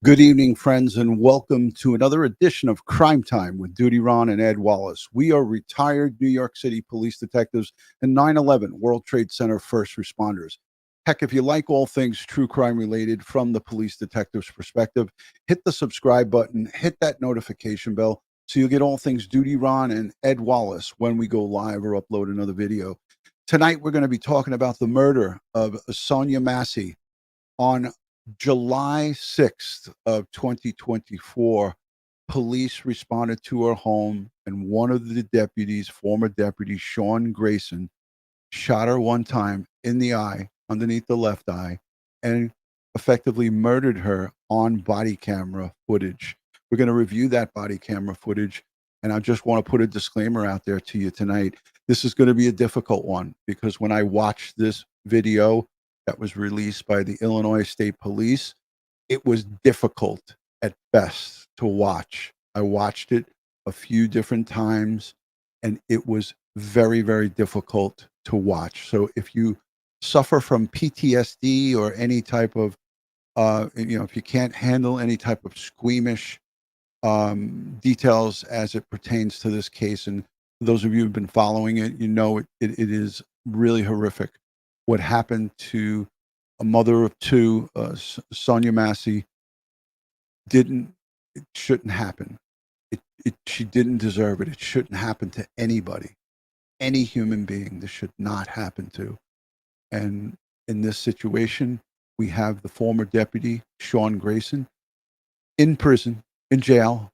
Good evening, friends, and welcome to another edition of Crime Time with DutyRon and Ed Wallace. We are retired New York City police detectives and 9/11 World Trade Center first responders. Heck, if you like all things true crime related from the police detective's perspective, hit the subscribe button, hit that notification bell, so you'll get all things DutyRon and Ed Wallace when we go live or upload another video. Tonight, we're going to be talking about the murder of Sonya Massey on July 6th of 2024. Police responded to her home, and one of the deputies, former Deputy Sean Grayson, shot her one time in the eye, underneath the left eye, and effectively murdered her on body camera footage. We're going to review that body camera footage, and I just want to put a disclaimer out there to you tonight. This is going to be a difficult one because when I watched this video that was released by the Illinois State Police, it was difficult at best to watch. I watched it a few different times, and it was very, very difficult to watch. So if you suffer from PTSD or any type of, if you can't handle any type of squeamish details as it pertains to this case, and those of you who've been following it, you know it is really horrific. What happened to a mother of two, Sonia Massey, it shouldn't happen. She didn't deserve it. It shouldn't happen to anybody, any human being. This should not happen to. And in this situation, we have the former deputy, Sean Grayson, in prison, in jail,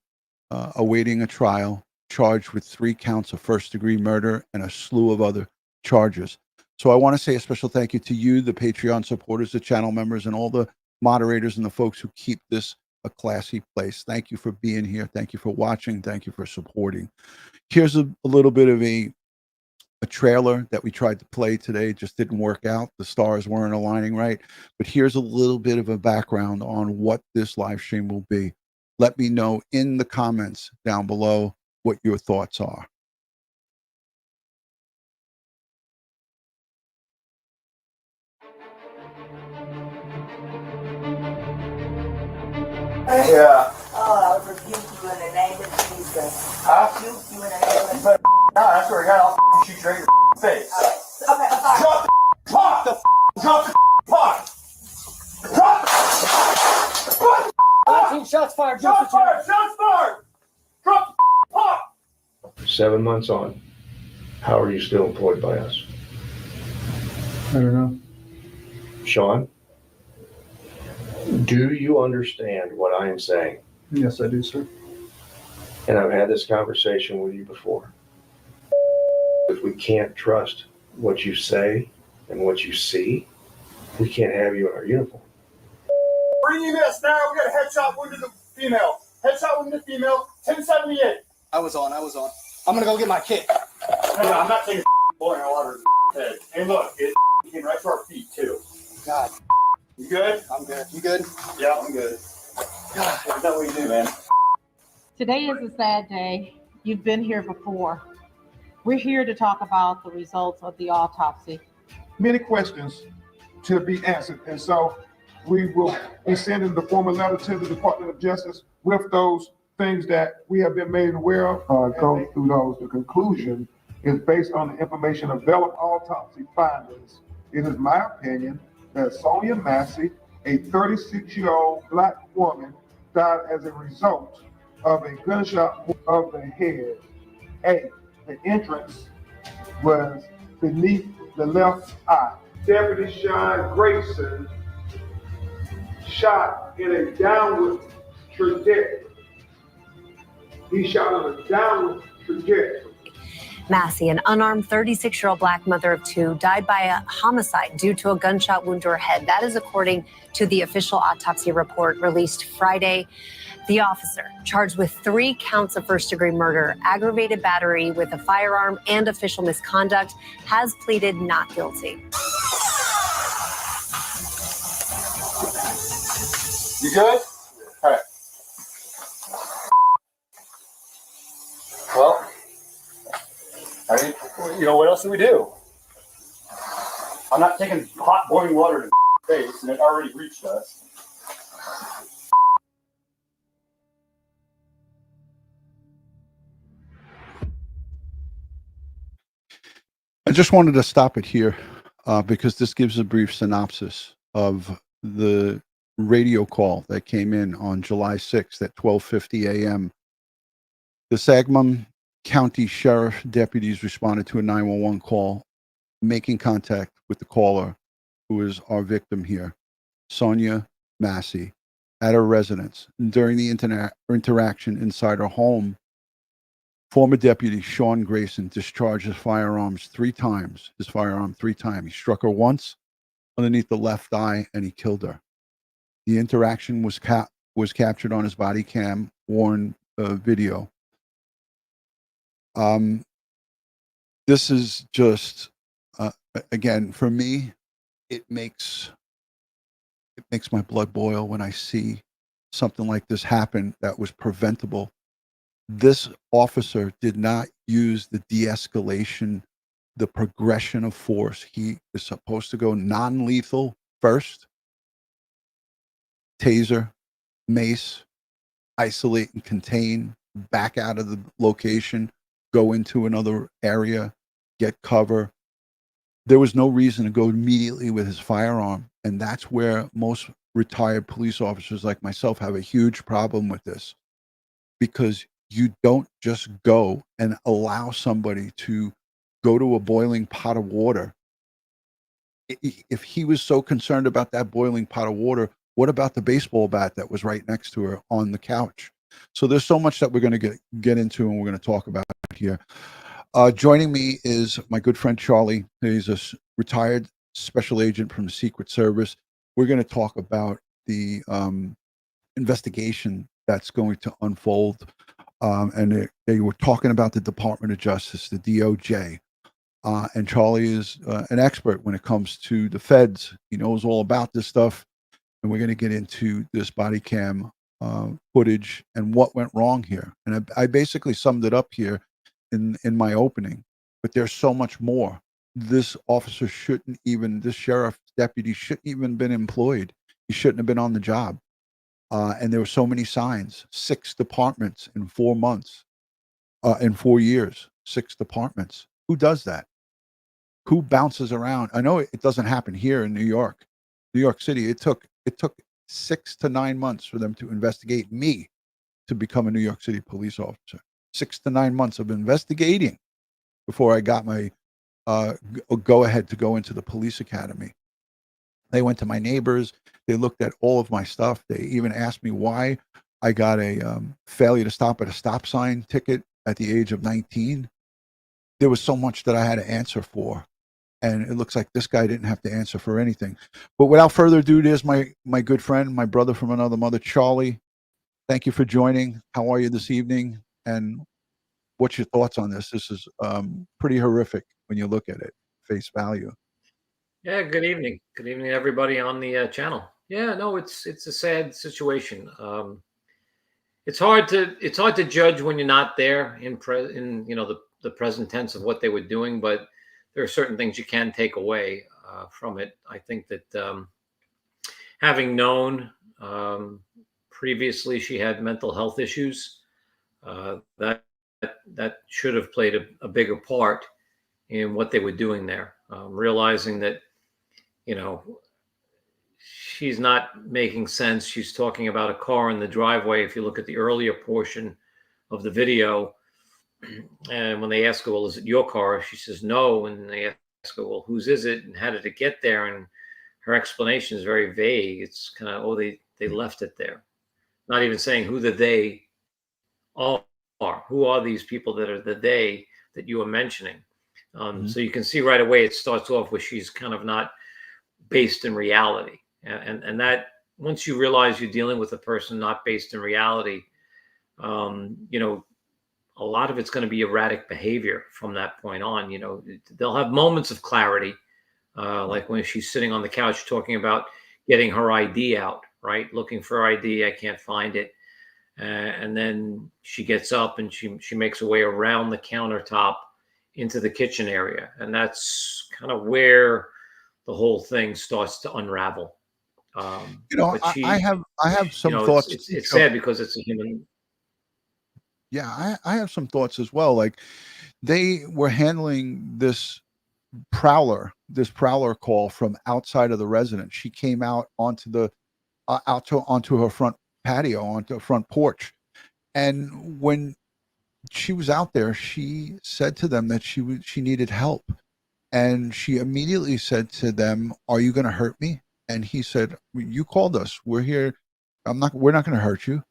awaiting a trial, charged with 3 counts of first-degree murder and a slew of other charges. So I want to say a special thank you to you, the Patreon supporters, the channel members, and all the moderators and the folks who keep this a classy place. Thank you for being here. Thank you for watching. Thank you for supporting. Here's a little bit of a trailer that we tried to play today. It just didn't work out. The stars weren't aligning right. But here's a little bit of a background on what this live stream will be. Let me know in the comments down below what your thoughts are. Yeah. Oh, I rebuke you in the name of Jesus. Huh? Rebuke you in the name of Jesus. No, I swear to God, I'll shoot you right in your face. Okay, I'm sorry. Drop the pot! Drop the pot! Drop the pot! 19 shots fired. Shots fired! Shots fired! Drop the pot! 7 months on, how are you still employed by us? I don't know. Sean, do you understand what I am saying? Yes, I do, sir. And I've had this conversation with you before. If we can't trust what you say and what you see, we can't have you in our uniform. Bring EMS now. We got a headshot wound to the female. Headshot wound to the female. 1078. I was on. I'm gonna go get my kit. No, I'm not taking boiling water in the head. And look, it came right to our feet too. God, You good? I'm good. You good? Yeah, I'm good. God. Is that what you do, man? Today is a sad day. You've been here before. We're here to talk about the results of the autopsy. Many questions to be answered. And so we will be sending the formal letter to the Department of Justice with those things that we have been made aware of. Go through those. The conclusion is based on the information available, autopsy findings. It is my opinion that Sonia Massey, a 36-year-old Black woman, died as a result of a gunshot of the head. A, the entrance was beneath the left eye. Deputy Sean Grayson shot in a downward trajectory. He shot on a downward trajectory. Massey, an unarmed 36-year-old Black mother of 2, died by a homicide due to a gunshot wound to her head. That is according to the official autopsy report released Friday. The officer, charged with 3 counts of first-degree murder, aggravated battery with a firearm, and official misconduct, has pleaded not guilty. You good? All right. Well, I mean, what else do we do? I'm not taking hot boiling water to the face, and it already reached us. just wanted to stop it here because this gives a brief synopsis of the radio call that came in on July 6th at 12:50 a.m. The Sangamon County Sheriff deputies responded to a 911 call, making contact with the caller, who is our victim here, Sonia Massey, at her residence. During the interaction inside her home, former Deputy Sean Grayson discharged his firearm 3 times. He struck her once underneath the left eye, and he killed her. The interaction was captured on his body cam worn video. This is just again, for me, it makes my blood boil when I see something like this happen that was preventable. This officer did not use the de-escalation, the progression of force. He is supposed to go non-lethal first, taser, mace, isolate and contain, back out of the location, go into another area, get cover. There was no reason to go immediately with his firearm. And that's where most retired police officers like myself have a huge problem with this, because you don't just go and allow somebody to go to a boiling pot of water. If he was so concerned about that boiling pot of water, what about the baseball bat that was right next to her on the couch? So there's so much that we're going to get into and we're going to talk about here. Joining me is my good friend Charlie. He's a retired special agent from the Secret Service. We're going to talk about the investigation that's going to unfold. And they were talking about the Department of Justice, the DOJ. And Charlie is an expert when it comes to the feds. He knows all about this stuff. And we're going to get into this body cam footage and what went wrong here. And I basically summed it up here in my opening, but there's so much more. This officer this sheriff deputy shouldn't even been employed. He shouldn't have been on the job. And there were so many signs, 6 departments in 4 months, in 4 years, 6 departments. Who does that? Who bounces around? I know it doesn't happen here in New York City. It took 6 to 9 months for them to investigate me to become a New York City police officer. 6 to 9 months of investigating before I got my go ahead to go into the police academy. They went to my neighbors. They looked at all of my stuff. They even asked me why I got a failure to stop at a stop sign ticket at the age of 19. There was so much that I had to answer for. And it looks like this guy didn't have to answer for anything. But without further ado, there's my good friend, my brother from another mother, Charlie. Thank you for joining. How are you this evening? And what's your thoughts on this? This is pretty horrific when you look at it, face value. Yeah, good evening. Good evening, everybody on the channel. Yeah, no, it's a sad situation. It's hard to judge when you're not there in the present tense of what they were doing, but there are certain things you can take away from it. I think that having known previously she had mental health issues, that should have played a bigger part in what they were doing there. Realizing that, she's not making sense. She's talking about a car in the driveway. If you look at the earlier portion of the video, and when they ask her, well, is it your car? She says no. And they ask her, well, whose is it? And how did it get there? And her explanation is very vague. It's kind of, they left it there. Not even saying who the they are. Who are these people that are the they that you were mentioning? So you can see right away, it starts off with she's kind of not based in reality. And that once you realize you're dealing with a person not based in reality, a lot of it's going to be erratic behavior from that point on. They'll have moments of clarity, like when she's sitting on the couch talking about getting her ID out, right? Looking for ID, I can't find it. And then she gets up and she makes her way around the countertop into the kitchen area. And that's kind of where the whole thing starts to unravel. I have some thoughts. It's sad because it's a human. Yeah, I have some thoughts as well. Like, they were handling this this prowler call from outside of the residence. She came out onto the onto her front patio, onto a front porch, and when she was out there, she said to them that she needed help, and she immediately said to them, "Are you going to hurt me?" And he said, "You called us. We're here. We're not going to hurt you."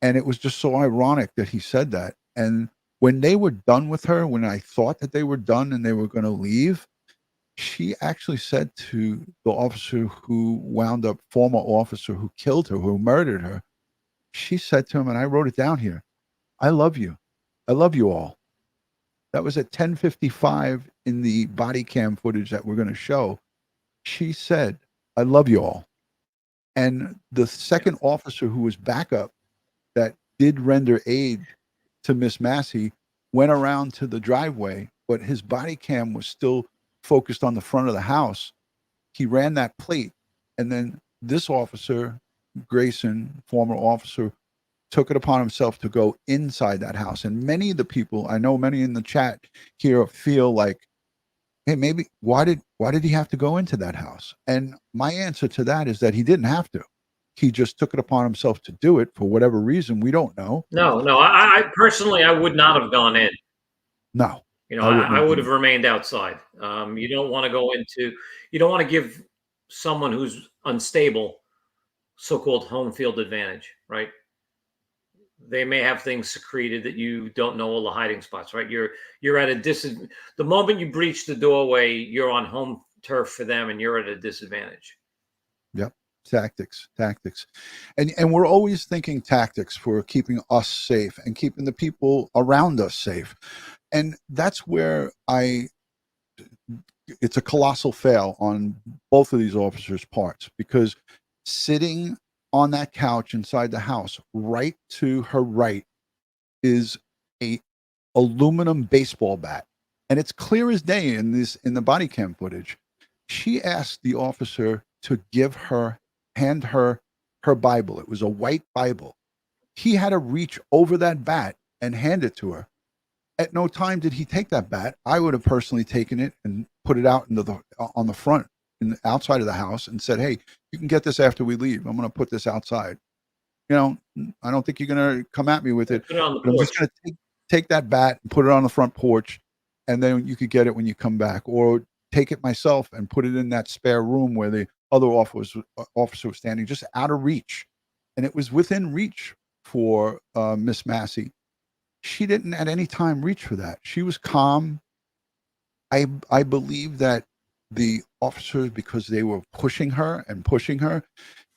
And it was just so ironic that he said that. And when they were done with her, when I thought that they were done and they were going to leave, she actually said to the officer who wound up, former officer who killed her, who murdered her, she said to him, and I wrote it down here, "I love you. I love you all." That was at 10:55 in the body cam footage that we're going to show. She said, "I love you all." And the second officer who was backup that did render aid to Miss Massey went around to the driveway, but his body cam was still focused on the front of the house. He ran that plate, and then this officer, Grayson, former officer, took it upon himself to go inside that house. And many of the people, I know many in the chat here, feel like, hey, maybe why did he have to go into that house? And my answer to that is that he didn't have to. He just took it upon himself to do it for whatever reason. We don't know. No, I personally, I would not have gone in. No. You know, I would have remained outside. You don't want to go into, you don't want to give someone who's unstable so-called home field advantage, right? They may have things secreted that you don't know, all the hiding spots, right? You're at a disadvantage. The moment you breach the doorway, you're on home turf for them, and you're at a disadvantage. Yep. Tactics. And we're always thinking tactics for keeping us safe and keeping the people around us safe. And that's where it's a colossal fail on both of these officers' parts, because sitting on that couch inside the house, right to her right, is a aluminum baseball bat. And it's clear as day in the body cam footage. She asked the officer to hand her Bible. It was a white Bible. He had to reach over that bat and hand it to her. At no time did he take that bat. I would have personally taken it and put it out on the front, outside of the house, and said, "Hey, you can get this after we leave. I'm going to put this outside. You know, I don't think you're going to come at me with it. Put it on the But I'm just going to take that bat and put it on the front porch, and then you could get it when you come back, or take it myself and put it in that spare room where the other officer was standing, just out of reach." And it was within reach for Miss Massey. She didn't at any time reach for that. She was calm. I believe that the officers, because they were pushing her,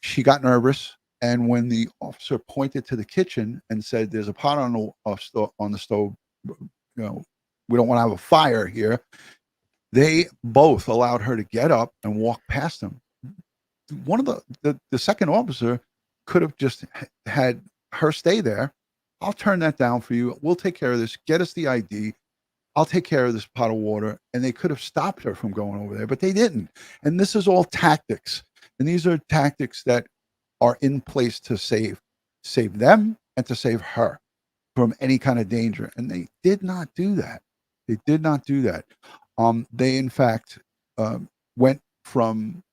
she got nervous. And when the officer pointed to the kitchen and said, "There's a pot on the stove, you know, we don't want to have a fire here," they both allowed her to get up and walk past them. One of the second officer could have just had her stay there. "I'll turn that down for you. We'll take care of this. Get us the ID. I'll take care of this pot of water." And they could have stopped her from going over there, but they didn't. And this is all tactics. And these are tactics that are in place to save them and to save her from any kind of danger. And they did not do that. They did not do that. They, in fact, went from,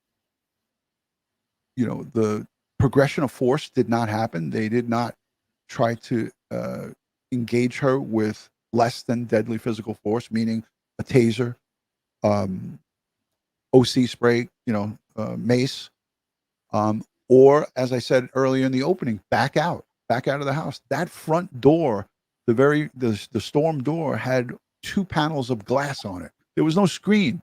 the progression of force did not happen. They did not try to engage her with less than deadly physical force, meaning a taser, OC spray, mace, or, as I said earlier in the opening, back out of the house. That front door, the storm door, had 2 panels of glass on it. There was no screen.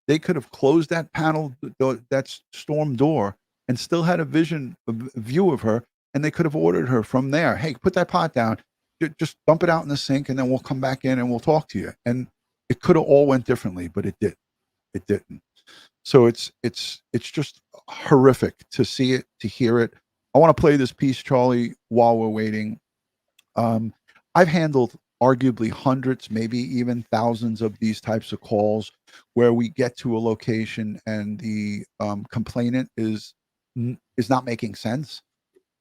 They could have closed that panel, that storm door, and still had a view of her, and they could have ordered her from there. "Hey, put that pot down. Just dump it out in the sink, and then we'll come back in and we'll talk to you." And it could have all went differently, but it didn't. It didn't. So it's just horrific to see it, to hear it. I want to play this piece, Charlie, while we're waiting. I've handled arguably hundreds, maybe even thousands of these types of calls where we get to a location and the complainant is not making sense,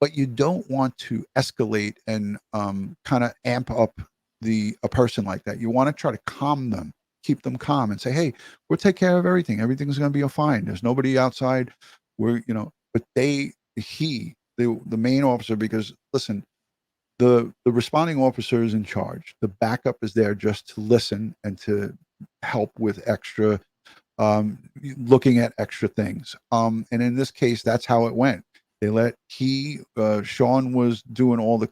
but you don't want to escalate and kind of amp up a person like that. You want to try to calm them, keep them calm and say, hey, we'll take care of everything. Everything's going to be fine. There's nobody outside. We're, you know, but the main officer, because listen, the responding officer is in charge. The backup is there just to listen and to help with extra, looking at extra things. And in this case, that's how it went. They let Sean was doing all the,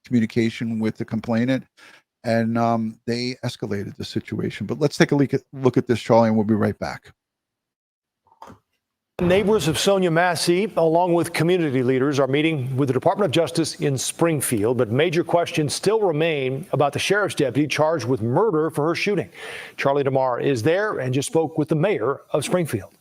communication with the complainant, and they escalated the situation. But let's take a look at this, Charlie, and we'll be right back. Neighbors of Sonya Massey, along with community leaders, are meeting with the Department of Justice in Springfield, but major questions still remain about the sheriff's deputy charged with murder for her shooting. Charlie DeMar is there and just spoke with the mayor of Springfield.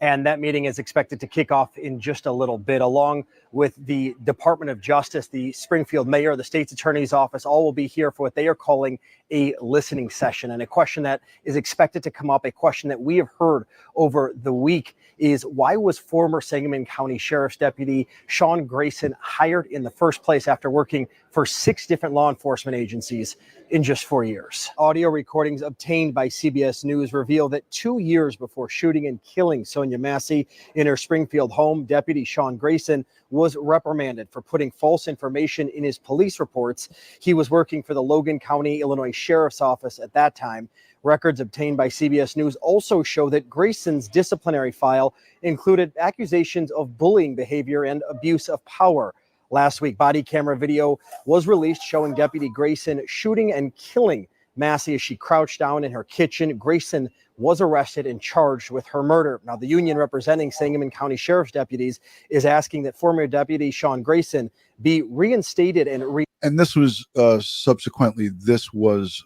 And that meeting is expected to kick off in just a little bit, along with the Department of Justice, the Springfield mayor, the state's attorney's office. All will be here for what they are calling a listening session. And a question that is expected to come up, a question that we have heard over the week, is why was former Sangamon County Sheriff's Deputy Sean Grayson hired in the first place after working for 6 different law enforcement agencies in just 4 years? Audio recordings obtained by CBS News reveal that 2 years before shooting and killing Sonya Massey in her Springfield home, Deputy Sean Grayson was reprimanded for putting false information in his police reports. He was working for the Logan County, Illinois Sheriff's Office at that time. Records obtained by CBS News also show that Grayson's disciplinary file included accusations of bullying behavior and abuse of power. Last week, body camera video was released showing Deputy Grayson shooting and killing Massey as she crouched down in her kitchen. Grayson was arrested and charged with her murder. Now, the union representing Sangamon County Sheriff's deputies is asking that former Deputy Sean Grayson be reinstated and this was subsequently, this was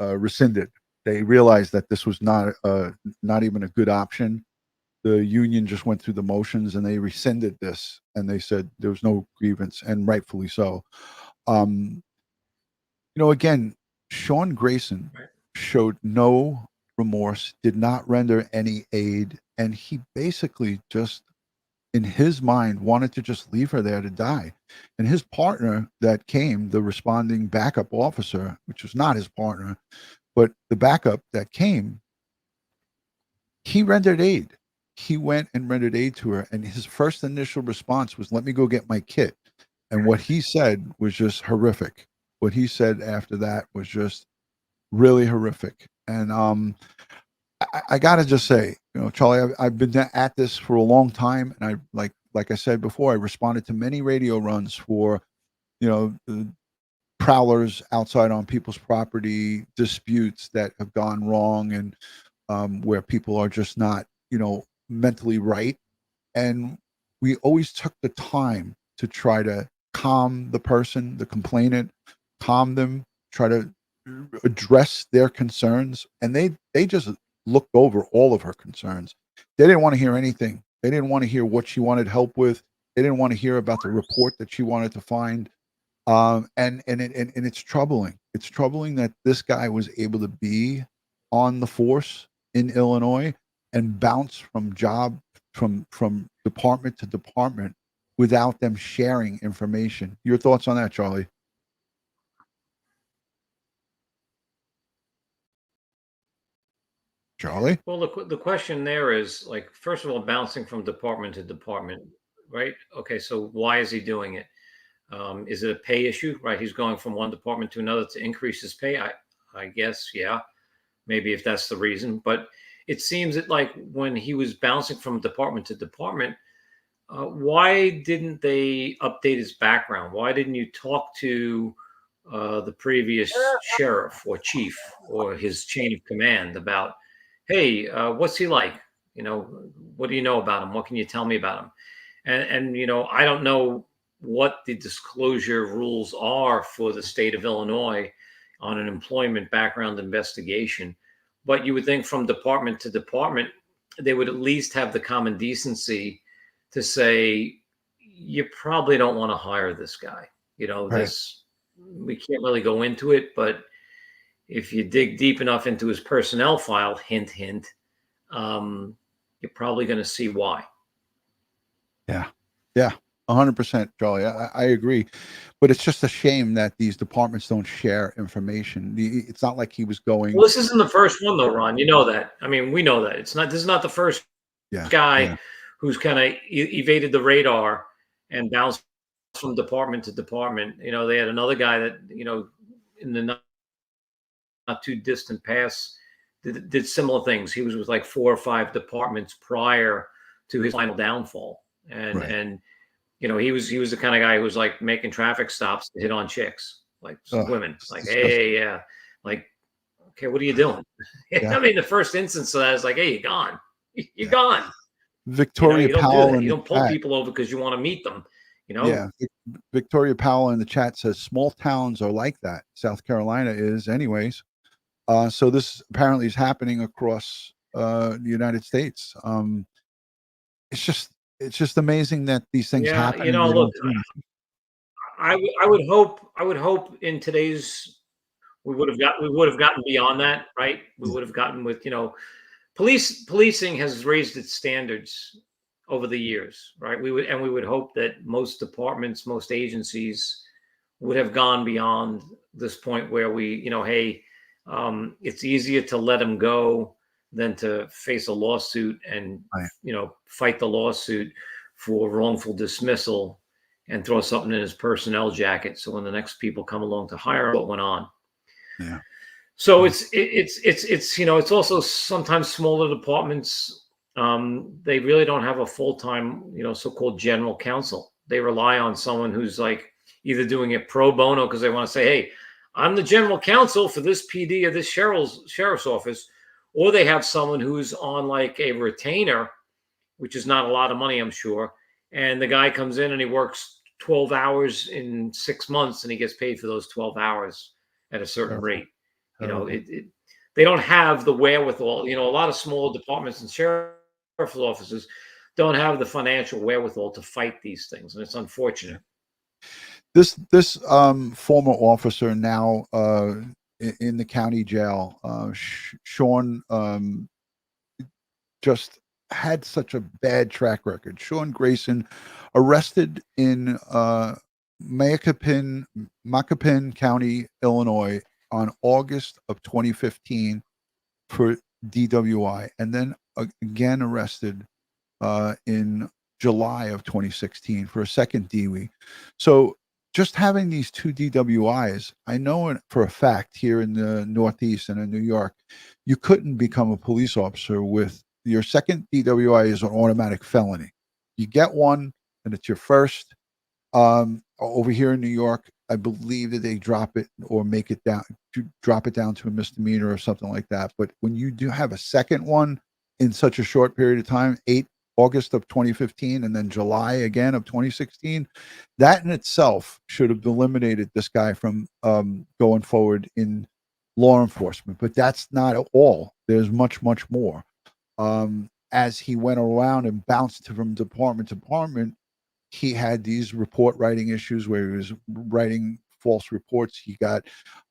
rescinded. They realized that this was not even a good option. The union just went through the motions and they rescinded this, and they said there was no grievance, and rightfully so. Again, Sean Grayson showed no remorse, did not render any aid, and he basically just, in his mind, wanted to just leave her there to die. And his partner that came, the responding backup officer, which was not his partner, but the backup that came, he rendered aid. He went and rendered aid to her, and his first initial response was, let me go get my kit. And what he said was just horrific. What he said after that was just really horrific. And I gotta just say, Charlie, I've been at this for a long time, and I like I said before, I responded to many radio runs for, prowlers outside on people's property, disputes that have gone wrong, and where people are just not, mentally right. And we always took the time to try to calm the person, the complainant, calm them, try to address their concerns. And they just looked over all of her concerns. They didn't want to hear anything. They didn't want to hear what she wanted help with. They didn't want to hear about the report that she wanted to find. And it's troubling. It's troubling that this guy was able to be on the force in Illinois and bounce from department to department without them sharing information. Your thoughts on that, Charlie? Charlie? Well, the question there is, like, first of all, bouncing from department to department, right? Okay, so why is he doing it? Is it a pay issue, right? He's going from one department to another to increase his pay. I guess, yeah, maybe if that's the reason. But it seems that, like, when he was bouncing from department to department, why didn't they update his background? Why didn't you talk to the previous sheriff or chief or his chain of command about, hey, what's he like? What do you know about him? What can you tell me about him? And I don't know what the disclosure rules are for the state of Illinois on an employment background investigation, but you would think from department to department, they would at least have the common decency to say, you probably don't want to hire this guy. This, we can't really go into it, but if you dig deep enough into his personnel file, hint, hint, you're probably going to see why. Yeah. 100%, Charlie. I agree, but it's just a shame that these departments don't share information. It's not like he was going. Well, this isn't the first one, though, Ron. You know that. I mean, we know that it's not. This is not the first guy who's kind of evaded the radar and bounced from department to department. You know, they had another guy that, you know, in the not too distant past did similar things. He was with like 4 or 5 departments prior to his final downfall, and you know, he was the kind of guy who was like making traffic stops to hit on chicks, like women, like, hey, yeah, like, okay, what are you doing? I mean, the first instance of that is like, hey, you're gone. You're gone. Victoria you don't Powell do that. in You the don't pull chat. people over because you want to meet them. You know? Yeah. Victoria Powell in the chat says small towns are like that. South Carolina is, anyways. So this apparently is happening across the United States. It's just amazing that these things happen. You know, look, I would hope in today's we would have gotten beyond that, right? We would have gotten with, you know, policing has raised its standards over the years, right? We would hope that most departments, most agencies would have gone beyond this point where we, you know, hey, it's easier to let him go than to face a lawsuit and, you know, fight the lawsuit for wrongful dismissal and throw something in his personnel jacket. So when the next people come along to hire him, what went on? Yeah. So it's you know, it's also sometimes smaller departments. They really don't have a full-time, you know, so-called general counsel. They rely on someone who's like either doing it pro bono because they want to say, hey, I'm the general counsel for this PD or this sheriff's office, or they have someone who's on like a retainer, which is not a lot of money, I'm sure. And the guy comes in and he works 12 hours in 6 months and he gets paid for those 12 hours at a certain rate. You know, they don't have the wherewithal. You know, a lot of small departments and sheriff's offices don't have the financial wherewithal to fight these things. And it's unfortunate. This former officer now in the county jail, Sean, just had such a bad track record. Sean Grayson, arrested in Macoupin County, Illinois, on August of 2015 for DWI, and then again arrested in July of 2016 for a second DWI. So just having these 2 DWIs, I know for a fact here in the Northeast and in New York, you couldn't become a police officer with your second DWI is an automatic felony. You get one and it's your first. Over here in New York, I believe that they drop it or make it down, drop it down to a misdemeanor or something like that. But when you do have a second one in such a short period of time, August of 2015 and then July again of 2016, that in itself should have eliminated this guy from going forward in law enforcement. But that's not all. There's much, much more. As he went around and bounced from department to department, he had these report writing issues where he was writing false reports. He got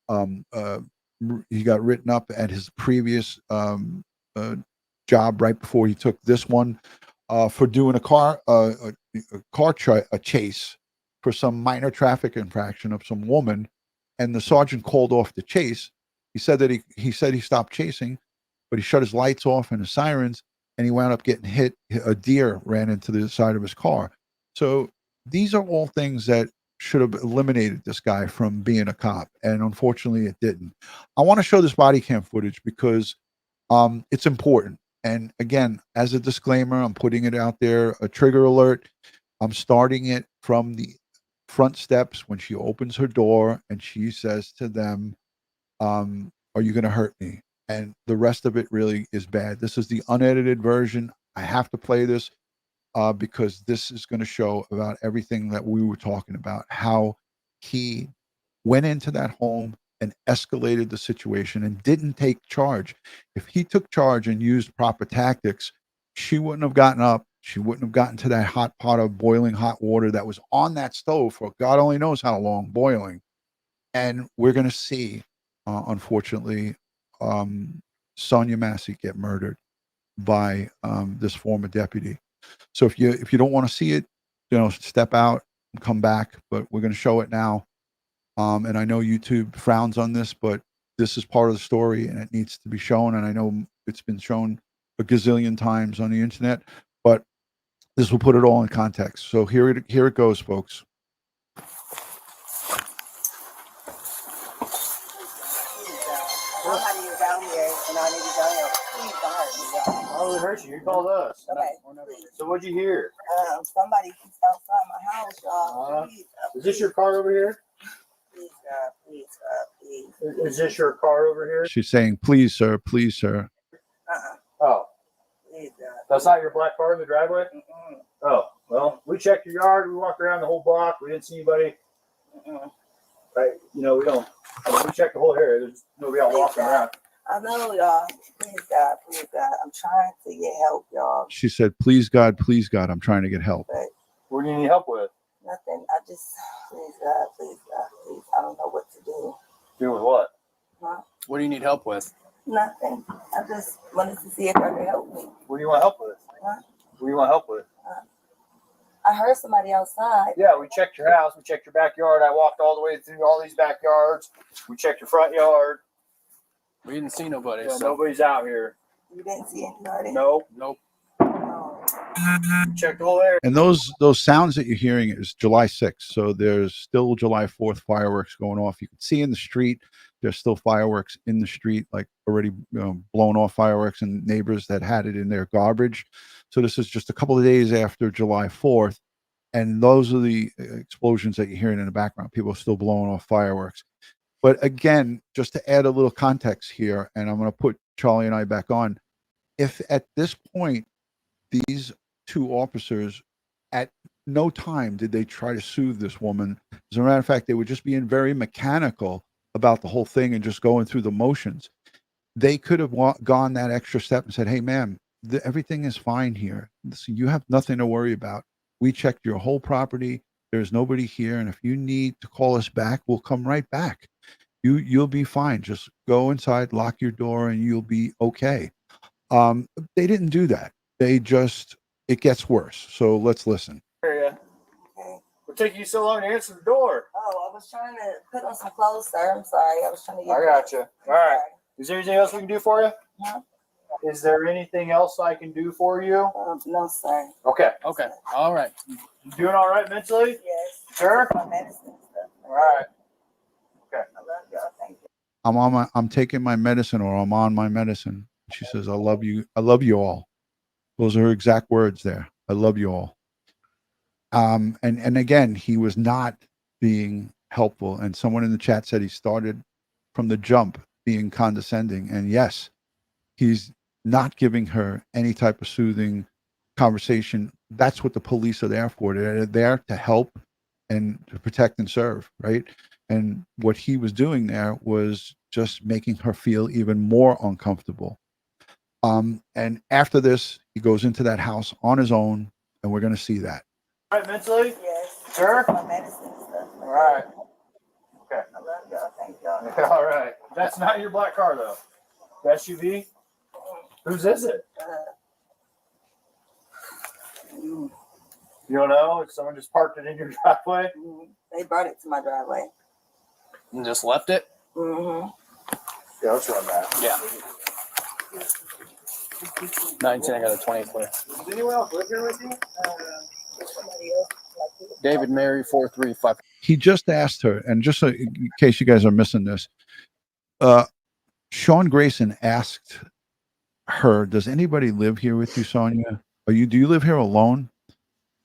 written up at his previous job right before he took this one for doing a chase for some minor traffic infraction of some woman, and the sergeant called off the chase. He said that he stopped chasing, but he shut his lights off and his sirens, and he wound up getting hit. A deer ran into the side of his car. So these are all things that should have eliminated this guy from being a cop, and unfortunately it didn't. I want to show this body cam footage because it's important. And again, as a disclaimer, I'm putting it out there, a trigger alert. I'm starting it from the front steps when she opens her door and she says to them, are you going to hurt me? And the rest of it really is bad. This is the unedited version. I have to play this because this is going to show about everything that we were talking about, how he went into that home and escalated the situation and didn't take charge. If he took charge and used proper tactics, she wouldn't have gotten up. She wouldn't have gotten to that hot pot of boiling hot water that was on that stove for God only knows how long boiling. And we're going to see, unfortunately, Sonia Massey get murdered by this former deputy. So if you don't want to see it, step out and come back, but we're going to show it now. And I know YouTube frowns on this, but this is part of the story and it needs to be shown. And I know it's been shown a gazillion times on the internet, but this will put it all in context. So here it goes, folks. Nobody is out here, and I need to go here. Please don't hurt me, y'all. Oh, it hurt you. You called us. Okay. So what'd you hear? Somebody keeps outside my house, y'all. Please, Is this your car over here? please, God, please, God, please. Is this your car over here? She's saying, please, sir, please, sir. Oh, Please, God. that's not your black car in the driveway? Oh, well, we checked your yard. We walked around the whole block. We didn't see anybody. Right? We don't. We checked the whole area. There's nobody out walking around. I know, y'all. Please, God, please, God. I'm trying to get help, y'all. She said, please, God, I'm trying to get help. But What do you need help with? nothing. I just, please, God, please, God, please. I don't know what to do. Do with what? Huh? What do you need help with? Nothing. I just wanted to see if I could help me. What do you want help with? Huh? What do you want help with? I heard somebody outside. Yeah, we checked your house. We checked your backyard. I walked all the way through all these backyards. We checked your front yard. We didn't see nobody. Yeah, So nobody's out here. You didn't see anybody? Nope. nope. Oh. Checked the whole area. And those sounds that you're hearing is July 6th. So there's still July 4th fireworks going off. You can see in the street, there's still fireworks in the street, like already blown off fireworks, and neighbors that had it in their garbage. So this is just a couple of days after July 4th. And those are the explosions that you're hearing in the background. People are still blowing off fireworks. But again, just to add a little context here, and I'm going to put Charlie and I back on. If at this point, these two officers, at no time did they try to soothe this woman. As a matter of fact, they were just being very mechanical about the whole thing and just going through the motions. They could have gone that extra step and said, hey, ma'am, everything is fine here. Listen, you have nothing to worry about. We checked your whole property. There's nobody here. And if you need to call us back, we'll come right back. You'll be fine. Just go inside, lock your door, and you'll be okay. They didn't do that. It gets worse. So let's listen. Area. What took you so long to answer the door? Oh, I was trying to put on some clothes, sir. I'm sorry. I was trying to get. I got you. All right. Is there anything else we can do for you? Huh? Is there anything else I can do for you? No, sir. Okay. Okay. All right. You doing all right mentally? Yes. Sure. My medicine and stuff. All right. Okay. I love y'all. Thank you. I'm taking my medicine, or I'm on my medicine. She says, I love you. I love you all. Those are her exact words there. I love you all. And again, he was not being helpful. And someone in the chat said he started from the jump being condescending. And yes, he's not giving her any type of soothing conversation. That's what the police are there for. They're there to help and to protect and serve, right? And what he was doing there was just making her feel even more uncomfortable. And after this, he goes into that house on his own, and we're going to see that. All right, mentally? Yes. Sure. My medicine and stuff. All right. Okay. I love y'all. Thank y'all. All right. That's not your black car, though. The SUV? Whose is it? You don't know? Someone just parked it in your driveway? They brought it to my driveway. And just left it? Mm-hmm. Yeah, let's run that. Yeah. 19, I got a 20 clear. Does anyone else live here with you? Somebody else. David Mary 435. He just asked her, and just so, in case you guys are missing this, Sean Grayson asked her, does anybody live here with you, Sonia? Do you live here alone?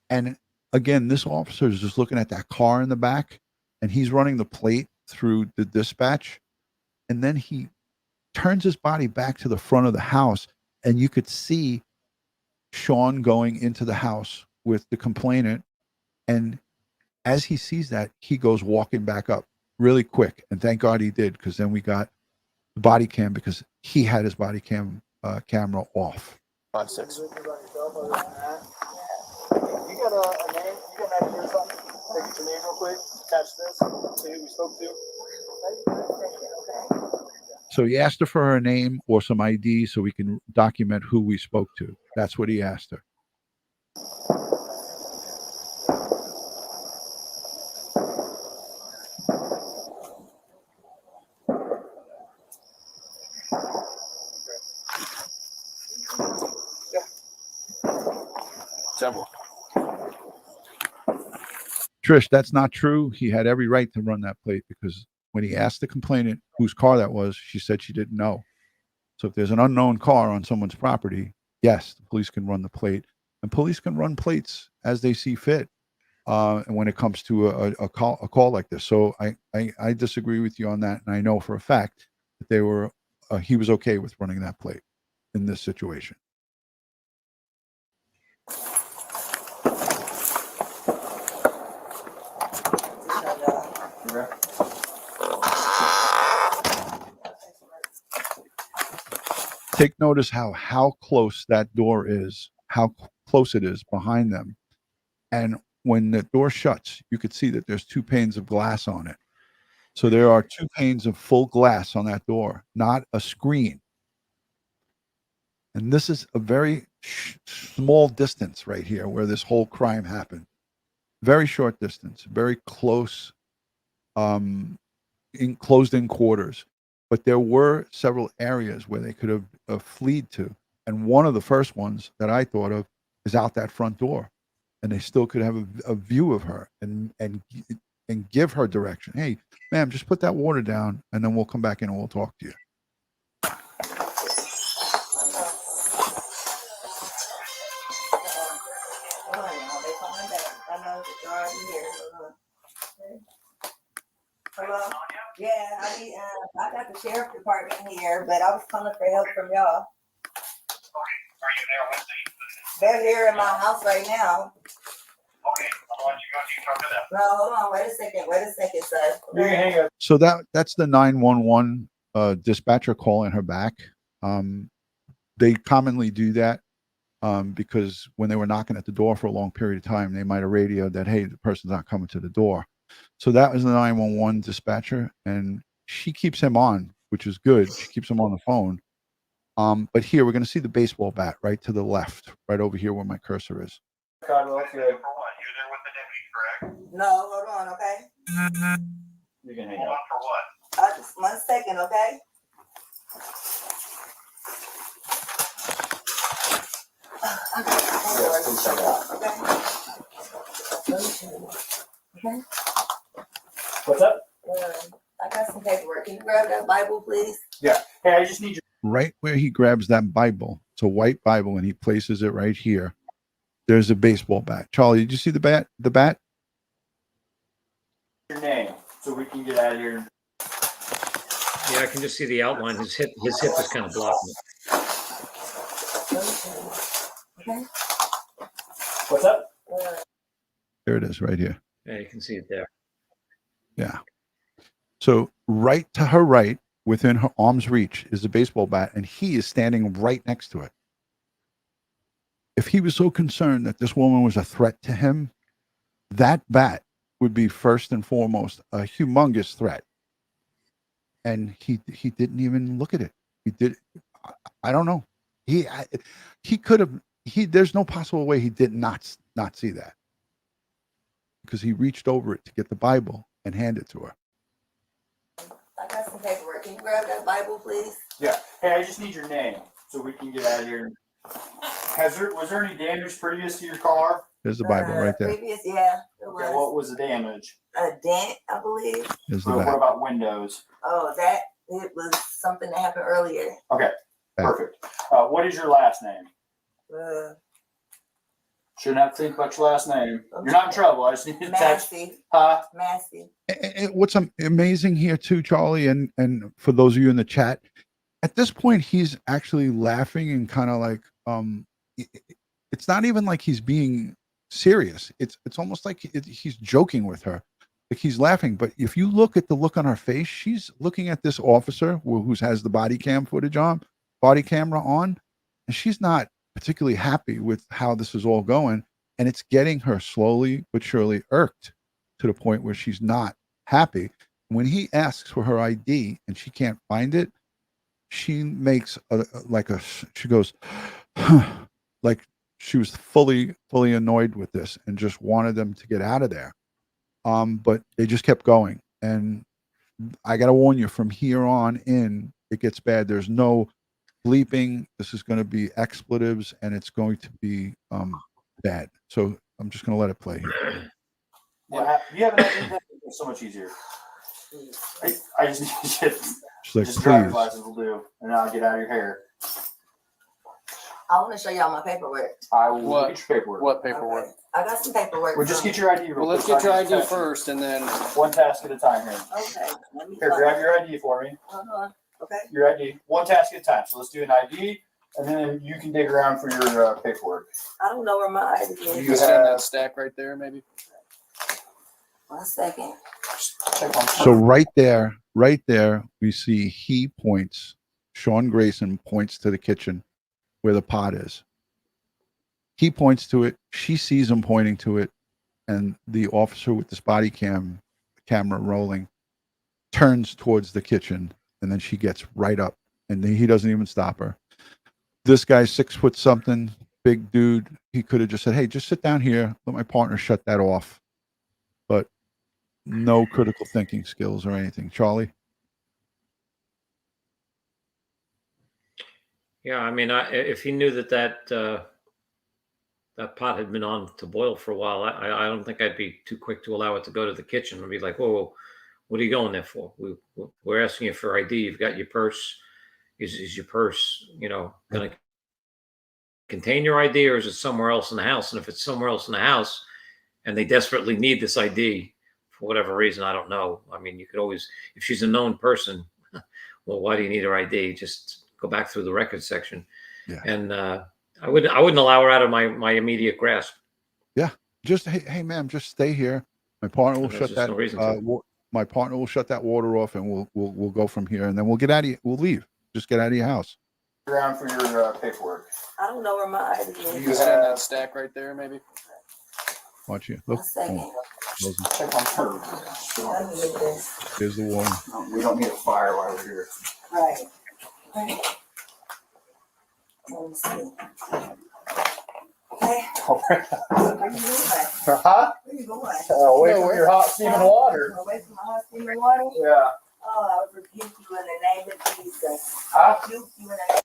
And again, this officer is just looking at that car in the back, and he's running the plate through the dispatch. And then he turns his body back to the front of the house, and you could see Sean going into the house with the complainant. And as he sees that, he goes walking back up really quick. And thank God he did, because then we got the body cam, because he had his body cam camera off. 5-6. You got a name? You got an idea or something? Take your name real quick. Catch this. See who we spoke to. So he asked her for her name or some ID so we can document who we spoke to. That's what he asked her. Trish, that's not true. He had every right to run that plate because when he asked the complainant whose car that was, she said she didn't know. So if there's an unknown car on someone's property, yes, the police can run the plate, and police can run plates as they see fit. And when it comes to a call like this, so I disagree with you on that, and I know for a fact that he was okay with running that plate in this situation. Take notice how close that door is, how close it is behind them. And when the door shuts, you could see that there's 2 panes of glass on it. So there are 2 panes of full glass on that door, not a screen. And this is a very small distance right here where this whole crime happened. Very short distance, very close, closed-in quarters. But there were several areas where they could have fled to. And one of the first ones that I thought of is out that front door. And they still could have a view of her and give her direction. Hey, ma'am, just put that water down, and then we'll come back in and we'll talk to you. Hello? Yeah, I got the sheriff department here, but I was calling for help from y'all. Are you there with me? They're here in my house right now. Okay, I'll let you go. You talk to them. No, hold on. Wait a second, sir. You can hang up. So that's the 911 dispatcher calling her back. They commonly do that because when they were knocking at the door for a long period of time, they might have radioed that, hey, the person's not coming to the door. So that was the 911 dispatcher, and she keeps him on, which is good. She keeps him on the phone. But here we're going to see the baseball bat right to the left, right over here where my cursor is. Codwell, okay. For what? You're there with the deputy, correct? No, hold on, okay? You can hang Hold up. on for what? Just 1 second, okay? Okay. What's up? I got some paperwork. Can you grab that Bible, please? Yeah. Hey, I just need your Right where he grabs that Bible, it's a white Bible, and he places it right here. There's a baseball bat. Charlie, did you see the bat? The bat? name so we can get out of here. Yeah, I can just see the outline. His hip is kind of blocking it. Okay. What's up? There it is, right here. Yeah, you can see it there. Yeah. So right to her right, within her arm's reach, is the baseball bat, and he is standing right next to it. If he was so concerned that this woman was a threat to him, that bat would be first and foremost a humongous threat. And he didn't even look at it. He did. I don't know. He could have. There's no possible way he did not see that, because he reached over it to get the Bible and hand it to her. I got some paperwork. Can you grab that Bible, please? Yeah. Hey, I just need your name so we can get out of here. Was there any damage previous to your car? There's the Bible right there. Previous, yeah, it was. Okay, what was the damage? A dent, I believe. There's the What bat. about windows? Oh, it was something that happened earlier. Okay, perfect. What is your last name? Shouldn't have to think about your last name. You're not in trouble. I just need to text. Massey. Huh? Massey. And what's amazing here too, Charlie, and for those of you in the chat, at this point he's actually laughing and kind of like it's not even like he's being serious. It's almost like he's joking with her, like he's laughing. But if you look at the look on her face, she's looking at this officer who has the body camera on, and she's not particularly happy with how this is all going, and it's getting her slowly but surely irked to the point where she's not happy. When he asks for her ID and she can't find it, she makes she goes like she was fully annoyed with this and just wanted them to get out of there. But they just kept going, and I gotta warn you, from here on in, it gets bad. There's no bleeping. This is going to be expletives, and it's going to be bad. So I'm just going to let it play here. You have an ID, it's so much easier. I just need you. She's like, Just driver's please. license will do, and then I'll get out of your hair. I want to show y'all my paperwork. I will get your paperwork. What paperwork? Okay. I got some paperwork. Well, just get your ID. Well, let's get your ID first, and then One task at a time here. Okay. Let me Here, grab your ID for me. Okay. Your ID. One task at a time. So let's do an ID, and then you can dig around for your paperwork. I don't know where my ID is. You is it in that stack right there, maybe? 1 second. Check on So right there, we see he points, Sean Grayson points to the kitchen where the pot is. He points to it. She sees him pointing to it. And the officer with this body camera rolling turns towards the kitchen. And then she gets right up and he doesn't even stop her. This guy's 6 foot something, big dude. He could have just said, hey, just sit down here. Let my partner shut that off. But no critical thinking skills or anything. Charlie? Yeah, I mean, if he knew that pot had been on to boil for a while, I don't think I'd be too quick to allow it to go to the kitchen. I'd be like, whoa, what are you going there for? We're asking you for ID. You've got your purse. Is your purse, going to contain your ID, or is it somewhere else in the house? And if it's somewhere else in the house and they desperately need this ID for whatever reason, I don't know. I mean, you could always, if she's a known person, well, why do you need her ID? Just go back through the records section. Yeah. And I wouldn't allow her out of my immediate grasp. Yeah. Just, hey, ma'am, just stay here. My partner will There's shut just no reason to. my partner will shut that water off, and we'll go from here, and then we'll get out of here. We'll leave. Just get out of your house. around for your paperwork. I don't know where my ID is. Is it in that stack right there, maybe? Watch you. Look. 1 second. Check on her. Let me get this. Here's the water. We don't need a fire while we're here. Right. Right. Let me see. Okay. Where you going? Huh? Where you going? Away from your hot steaming water. Away from my hot steaming water? Yeah. Oh, I would rebuke you in the name of Jesus. Huh? Rebuke you in the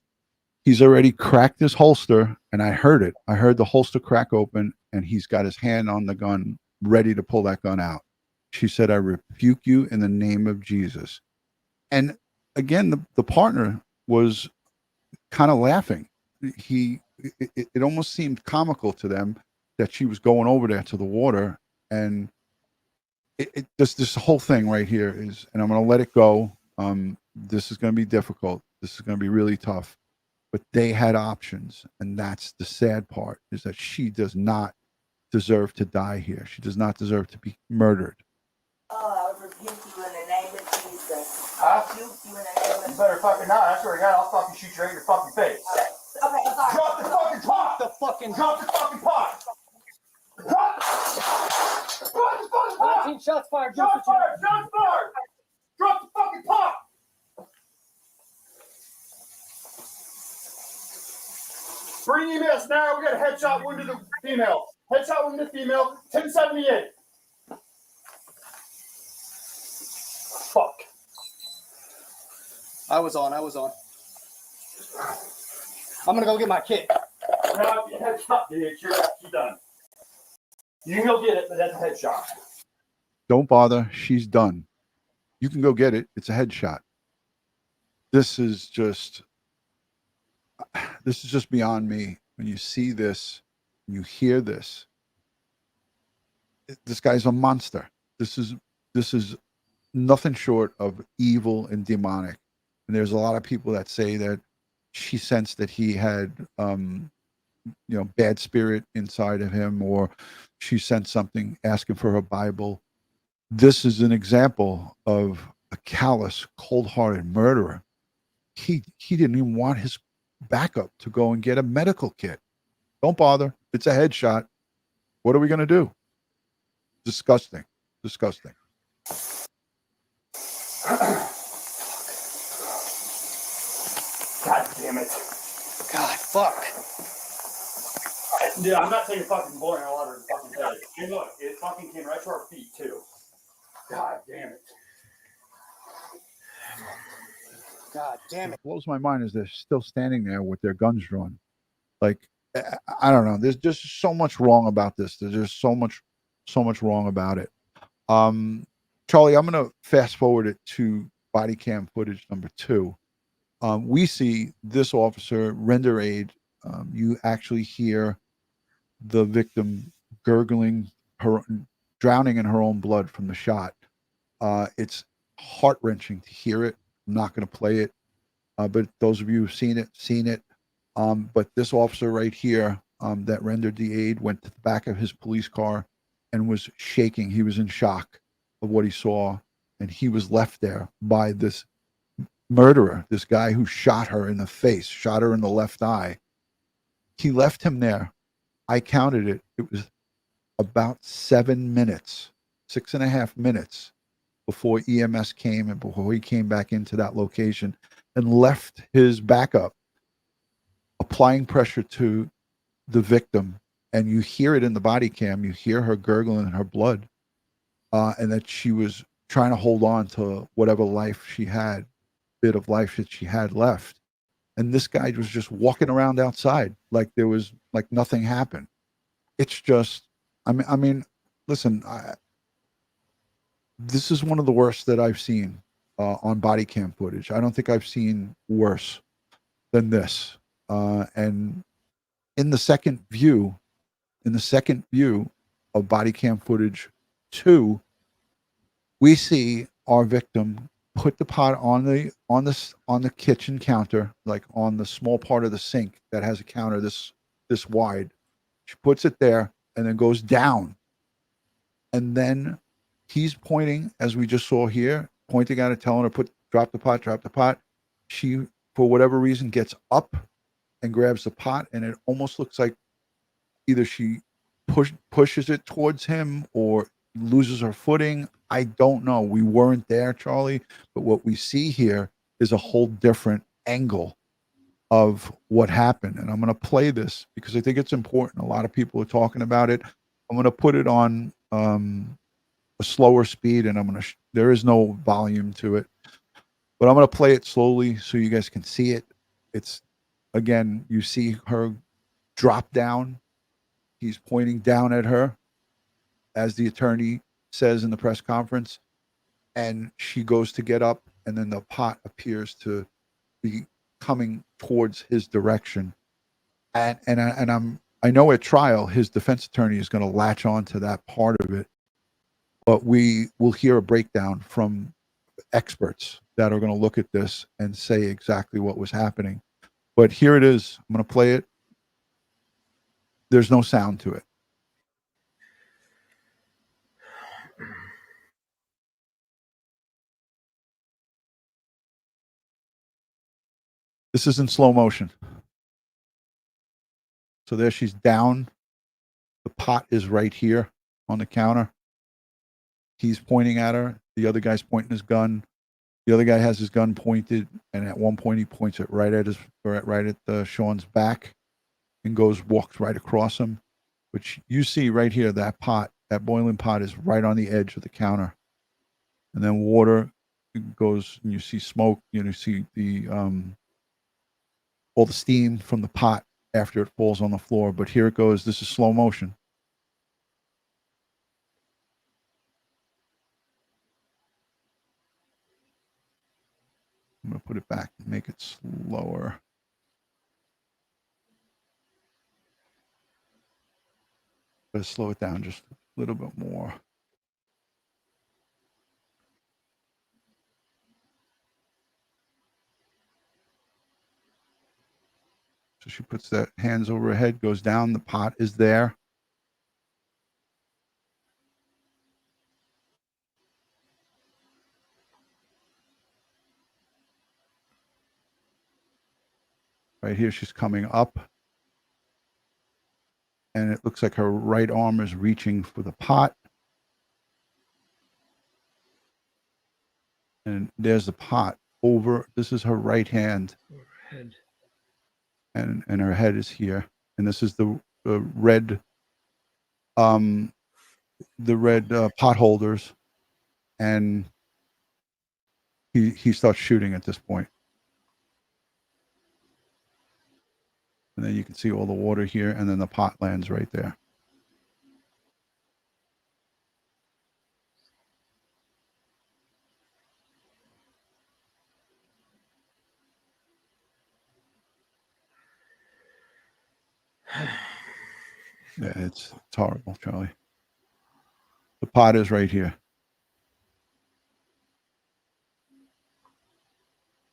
He's already cracked his holster, and I heard it. I heard the holster crack open, and he's got his hand on the gun, ready to pull that gun out. She said, I rebuke you in the name of Jesus. And again, the partner was kind of laughing. It almost seemed comical to them that she was going over there to the water, and this whole thing right here is, and I'm going to let it go. This is going to be difficult. This is going to be really tough, but they had options. And that's the sad part, is that she does not deserve to die here. She does not deserve to be murdered. Oh, I would rebuke you in the name of Jesus. Huh? Rebuke you in the name of You Jesus. better fucking not. I swear to God, I'll fucking shoot you right in your fucking face. Okay, sorry. Drop the fucking pot! Drop the fucking pot! Drop the fucking pot! 19 shots fired. Shots fired! Shots fired! Drop the fucking pot! Bring EMS now. We got a headshot wound to the female. Headshot wound to the female. 1078. Fuck. I was on. I'm gonna go get my kit. No, headshot, dude. You're done. You can go get it, but that's a headshot. Don't bother. She's done. You can go get it. It's a headshot. This is just beyond me. When you see this, when you hear this, this guy's a monster. This is nothing short of evil and demonic. And there's a lot of people that say that she sensed that he had bad spirit inside of him, or she sensed something asking for her Bible. This is an example of a callous, cold-hearted murderer. He didn't even want his backup to go and get a medical kit. Don't bother. It's a headshot. What are we going to do? Disgusting. Disgusting. God damn it. God, fuck. Dude, I'm not taking fucking boiling water in fucking head. And look, it fucking came right to our feet, too. God damn it. God damn it. What blows my mind is they're still standing there with their guns drawn. Like, I don't know. There's just so much wrong about this. There's just so so much wrong about it. Charlie, I'm going to fast forward it to body cam footage number 2. We see this officer render aid. You actually hear the victim gurgling, her drowning in her own blood from the shot. It's heart-wrenching to hear it. I'm not going to play it, but those of you who've seen it. But this officer right here that rendered the aid went to the back of his police car and was shaking. He was in shock of what he saw, and he was left there by this murderer, this guy who shot her in the face, shot her in the left eye. He left him there. I counted it. It was about 7 minutes, 6.5 minutes before EMS came and before he came back into that location and left his backup, applying pressure to the victim. And you hear it in the body cam. You hear her gurgling in her blood, and that she was trying to hold on to whatever life she had, bit of life that she had left. And this guy was just walking around outside like there was like nothing happened. It's just, I mean, listen, this is one of the worst that I've seen on body cam footage. I don't think I've seen worse than this. And in the second view of body cam footage 2, we see our victim put the pot on the kitchen counter, like on the small part of the sink that has a counter this wide. She puts it there and then goes down. And then he's pointing, as we just saw here, pointing at it, telling her, drop the pot. She, for whatever reason, gets up and grabs the pot, and it almost looks like either she pushes it towards him or loses her footing. I don't know. We weren't there, Charlie, but what we see here is a whole different angle of what happened. And I'm going to play this because I think it's important. A lot of people are talking about it. I'm going to put it on a slower speed, and I'm going to there is no volume to it, but I'm going to play it slowly so you guys can see it. It's, again, you see her drop down. He's pointing down at her, as the attorney says in the press conference, and she goes to get up, and then the pot appears to be coming towards his direction. And I know at trial his defense attorney is going to latch on to that part of it, but we will hear a breakdown from experts that are going to look at this and say exactly what was happening. But here it is. I'm going to play it. There's no sound to it. This is in slow motion. So there she's down. The pot is right here on the counter. He's pointing at her. The other guy's pointing his gun. The other guy has his gun pointed, and at one point he points it right at Sean's back, and walks right across him. Which you see right here, that pot, that boiling pot is right on the edge of the counter. And then water goes, and you see smoke. You see the all the steam from the pot after it falls on the floor. But here it goes. This is slow motion. I'm going to put it back and make it slower. Let's slow it down just a little bit more. So she puts that hands over her head, goes down. The pot is there. Right here, she's coming up. And it looks like her right arm is reaching for the pot. And there's the pot over. This is her right hand. Head. And her head is here. And this is the red pot holders. And he starts shooting at this point. And then you can see all the water here, and then the pot lands right there. Yeah, it's horrible, Charlie. The pot is right here.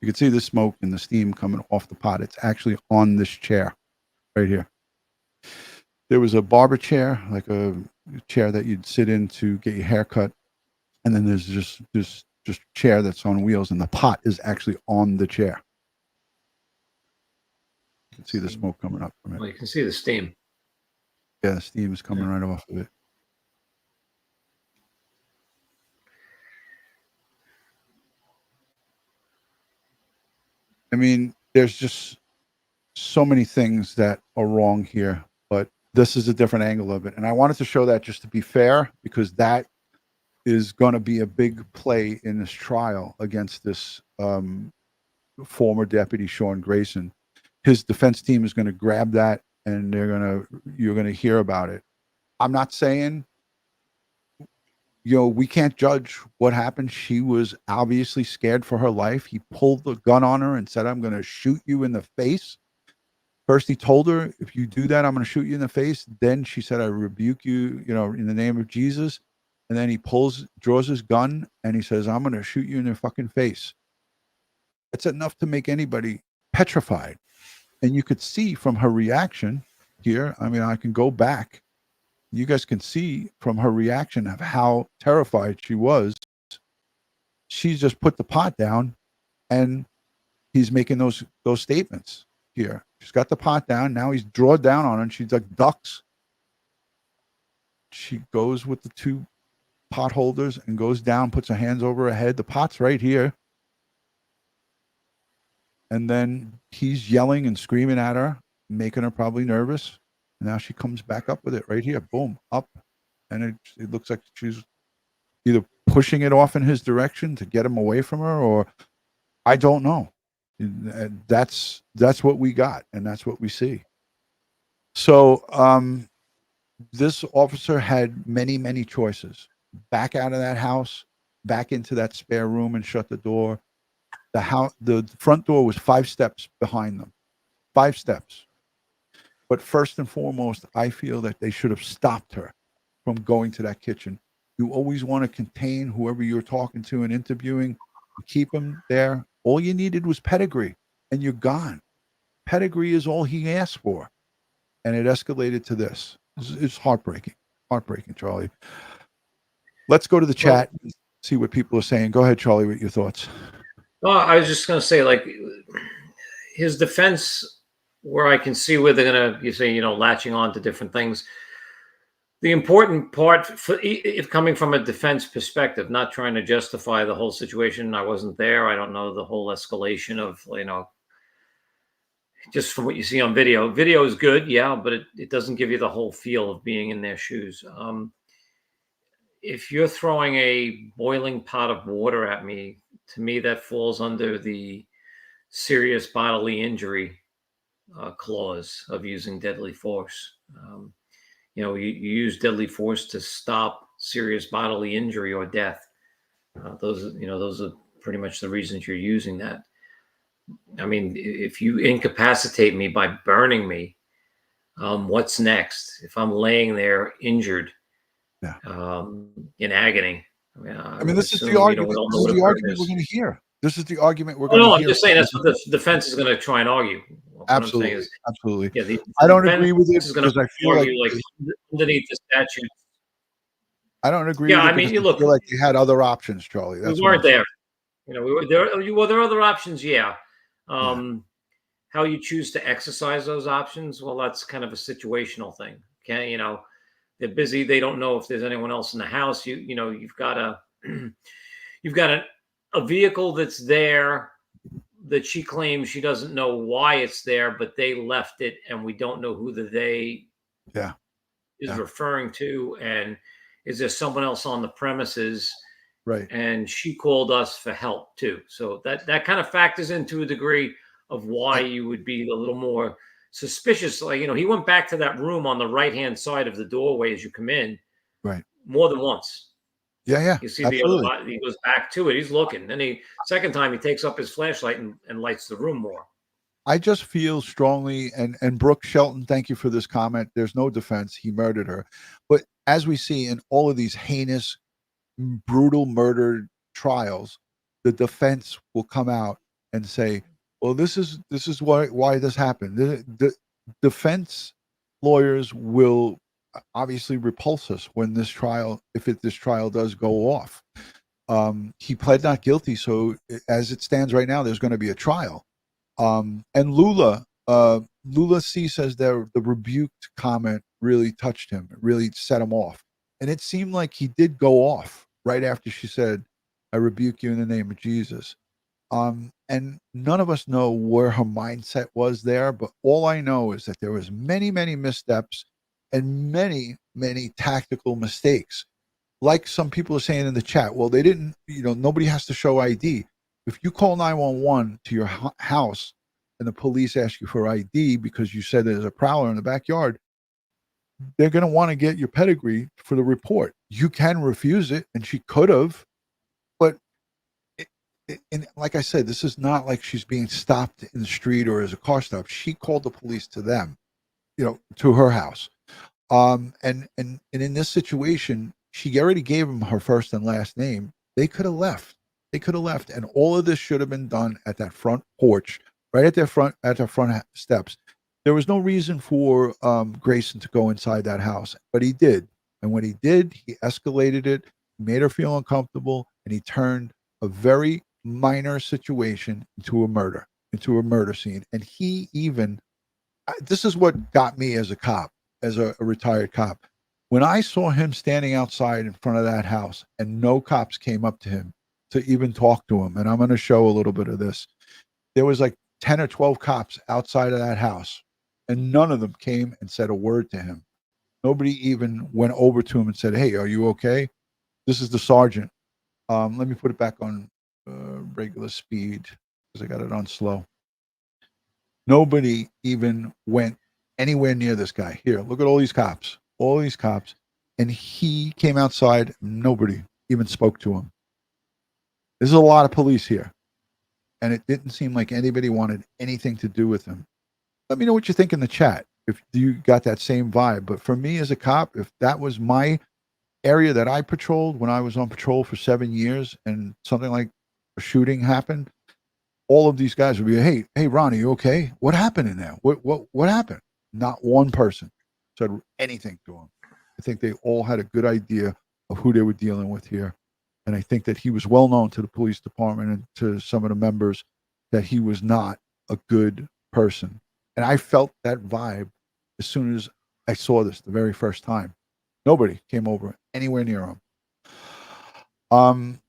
You can see the smoke and the steam coming off the pot. It's actually on this chair right here. There was a barber chair, like a chair that you'd sit in to get your hair cut. And then there's just this chair that's on wheels, and the pot is actually on the chair. You can see the smoke coming up from it. Well, you can see the steam. Yeah, the steam is coming right off of it. I mean, there's just so many things that are wrong here, but this is a different angle of it. And I wanted to show that just to be fair, because that is going to be a big play in this trial against this former Deputy Sean Grayson. His defense team is going to grab that, and you're going to hear about it. I'm not saying, we can't judge what happened. She was obviously scared for her life. He pulled the gun on her and said, "I'm going to shoot you in the face." First, he told her, "If you do that, I'm going to shoot you in the face." Then she said, "I rebuke you, in the name of Jesus." And then he draws his gun, and he says, "I'm going to shoot you in the fucking face." That's enough to make anybody petrified. And you could see from her reaction here. I mean, I can go back. You guys can see from her reaction of how terrified she was. She's just put the pot down, and he's making those statements here. She's got the pot down. Now he's drawn down on her, and she's like ducks. She goes with the two pot holders and goes down, puts her hands over her head. The pot's right here. And then he's yelling and screaming at her, making her probably nervous. Now she comes back up with it right here. Boom, up. And it looks like she's either pushing it off in his direction to get him away from her, or I don't know. That's what we got, and that's what we see. So this officer had many, many choices. Back out of that house, back into that spare room and shut the door. The front door was 5 steps behind them. 5 steps. But first and foremost, I feel that they should have stopped her from going to that kitchen. You always want to contain whoever you're talking to and interviewing. Keep them there. All you needed was pedigree, and you're gone. Pedigree is all he asked for. And it escalated to this. It's heartbreaking. Heartbreaking, Charlie. Let's go to the chat and see what people are saying. Go ahead, Charlie, with your thoughts. Well, I was just going to say, like, his defense, where I can see where they're going to, latching on to different things. The important part, if coming from a defense perspective, not trying to justify the whole situation. I wasn't there. I don't know the whole escalation of, just from what you see on video. Video is good, yeah, but it doesn't give you the whole feel of being in their shoes. If you're throwing a boiling pot of water at me, to me, that falls under the serious bodily injury clause of using deadly force. You use deadly force to stop serious bodily injury or death. Those are pretty much the reasons you're using that. I mean, if you incapacitate me by burning me, what's next? If I'm laying there injured, in agony. I mean, this is the argument. This is the argument we're going to hear. This is the argument we're going to hear. No, I'm just saying that's what the defense is going to try and argue. Absolutely, absolutely. Yeah, I don't agree with it because I feel like underneath the statute. I don't agree. Yeah, with I mean, you look, feel like they had other options, Charlie. We weren't there. We were there. Well, there are other options. Yeah. How you choose to exercise those options? Well, that's kind of a situational thing. Okay, they're busy. They don't know if there's anyone else in the house. You've got a vehicle that's there that she claims she doesn't know why it's there, but they left it, and we don't know who the they is referring to. And is there someone else on the premises? Right. And she called us for help too. So that kind of factors into a degree of why you would be a little more suspicious. Like, he went back to that room on the right-hand side of the doorway as you come in. Right. More than once. Yeah. You see the other body, he goes back to it. He's looking. Then second time he takes up his flashlight and lights the room more. I just feel strongly, and Brooke Shelton, thank you for this comment. There's no defense. He murdered her. But as we see in all of these heinous, brutal murder trials, the defense will come out and say, well, this is why this happened. The defense lawyers will obviously repulse us when this trial, this trial does go off. He pled not guilty, so as it stands right now, there's going to be a trial. And Lula C says that the rebuked comment really touched him. It really set him off. And it seemed like he did go off right after she said, I rebuke you in the name of Jesus. And none of us know where her mindset was there, but all I know is that there was many, many missteps and many, many tactical mistakes. Like some people are saying in the chat, well, they didn't, nobody has to show ID. If you call 911 to your house and the police ask you for ID because you said there's a prowler in the backyard, they're going to want to get your pedigree for the report. You can refuse it, and she could have, but like I said, this is not like she's being stopped in the street or as a car stop. She called the police to them, to her house. And in this situation, she already gave them her first and last name. They could have left. And all of this should have been done at that front porch, right at their front steps. There was no reason for Grayson to go inside that house, but he did. And when he did, he escalated it, made her feel uncomfortable, and he turned a very minor situation into a murder scene. And he even, this is what got me as a cop, as a retired cop. When I saw him standing outside in front of that house and no cops came up to him to even talk to him, and I'm going to show a little bit of this. There was like 10 or 12 cops outside of that house, and none of them came and said a word to him. Nobody even went over to him and said, hey, are you okay? This is the sergeant. Let me put it back on regular speed because I got it on slow. Nobody even went anywhere near this guy. Here, look at all these cops. And he came outside. Nobody even spoke to him. There's a lot of police here. And it didn't seem like anybody wanted anything to do with him. Let me know what you think in the chat, if you got that same vibe. But for me as a cop, if that was my area that I patrolled when I was on patrol for 7 years and something like a shooting happened, all of these guys would be, hey, Ron, are you okay? What happened in there? What happened? Not one person said anything to him. I think they all had a good idea of who they were dealing with here. And I think that he was well known to the police department and to some of the members that he was not a good person. And I felt that vibe as soon as I saw this the very first time. Nobody came over anywhere near him.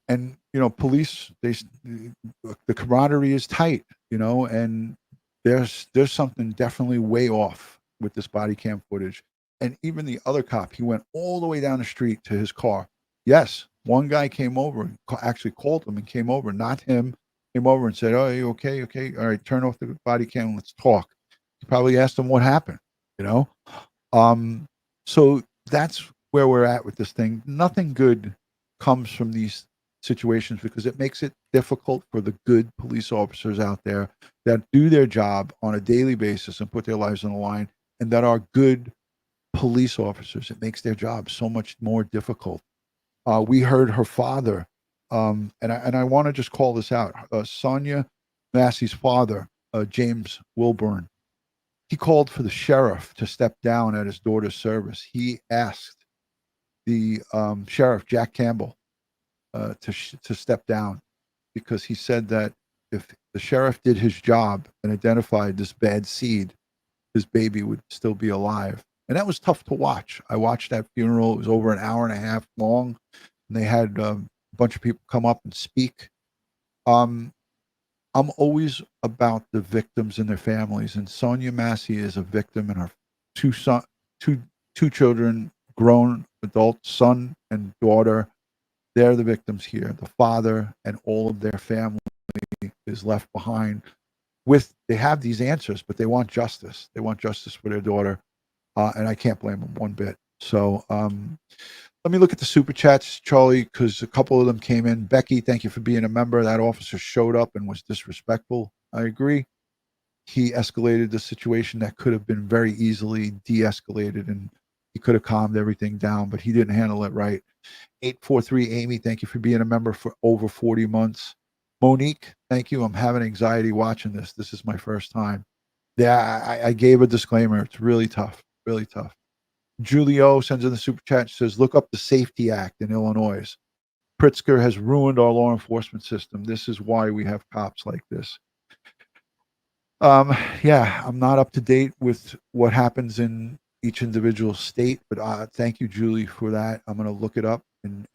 And police, the camaraderie is tight, and there's something definitely way off with this body cam footage. And even the other cop, he went all the way down the street to his car. Yes, one guy came over and actually called him and came over, not him, came over and said, oh, are you okay? Okay. All right. Turn off the body cam. Let's talk. He probably asked him what happened, So that's where we're at with this thing. Nothing good comes from these situations because it makes it difficult for the good police officers out there that do their job on a daily basis and put their lives on the line, and that are good police officers. It makes their job so much more difficult. We heard her father, and I want to just call this out. Sonya Massey's father, James Wilburn, he called for the sheriff to step down at his daughter's service. He asked the sheriff, Jack Campbell, to step down because he said that if the sheriff did his job and identified this bad seed, his baby would still be alive. And that was tough to watch. I watched that funeral. It was over an hour and a half long. And they had a bunch of people come up and speak. I'm always about the victims and their families. And Sonia Massey is a victim, and her two children, grown adult son and daughter, they're the victims here. The father and all of their family is left behind. They have these answers, but they want justice. They want justice for their daughter. And I can't blame them one bit. So let me look at the super chats, Charlie, because a couple of them came in. Becky, thank you for being a member. That officer showed up and was disrespectful. I agree. he escalated the situation that could have been very easily de-escalated, and he could have calmed everything down, but he didn't handle it right. 843 Amy, thank you for being a member for over 40 months. Monique, thank you. I'm having anxiety watching this. This is my first time. Yeah, I gave a disclaimer. It's really tough, really tough. Julio sends in the super chat, says, look up the Safety Act in Illinois. Pritzker has ruined our law enforcement system. This is why we have cops like this. Yeah, I'm not up to date with what happens in each individual state, but thank you, Julie, for that. I'm going to look it up and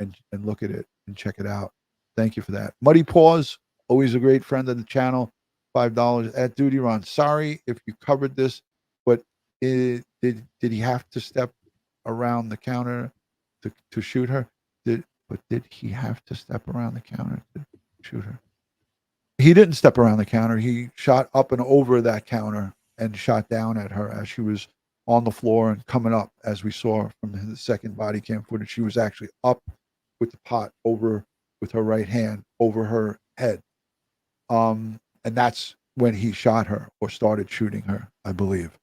look at it and check it out. Thank you for that. Muddy Paws, always a great friend of the channel. $5 at DutyRon. Sorry if you covered this, but did he have to step around the counter to shoot her? Did he have to step around the counter to shoot her? He didn't step around the counter. He shot up and over that counter and shot down at her as she was on the floor and coming up, as we saw from the second body cam footage. She was actually up with the pot over with her right hand over her head. And that's when he shot her or started shooting her, I believe.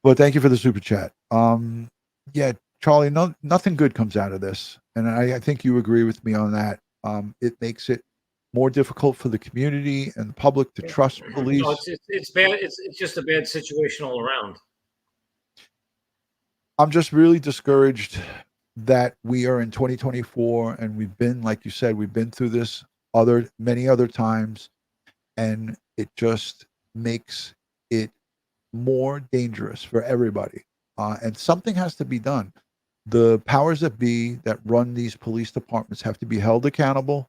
But thank you for the super chat. Yeah, Charlie, nothing good comes out of this. And I think you agree with me on that. It makes it more difficult for the community and the public to trust police. No, it's bad. It's just a bad situation all around. I'm just really discouraged that we are in 2024 and we've been, like you said, we've been through this many other times, and it just makes it more dangerous for everybody. And something has to be done. The powers that be that run these police departments have to be held accountable.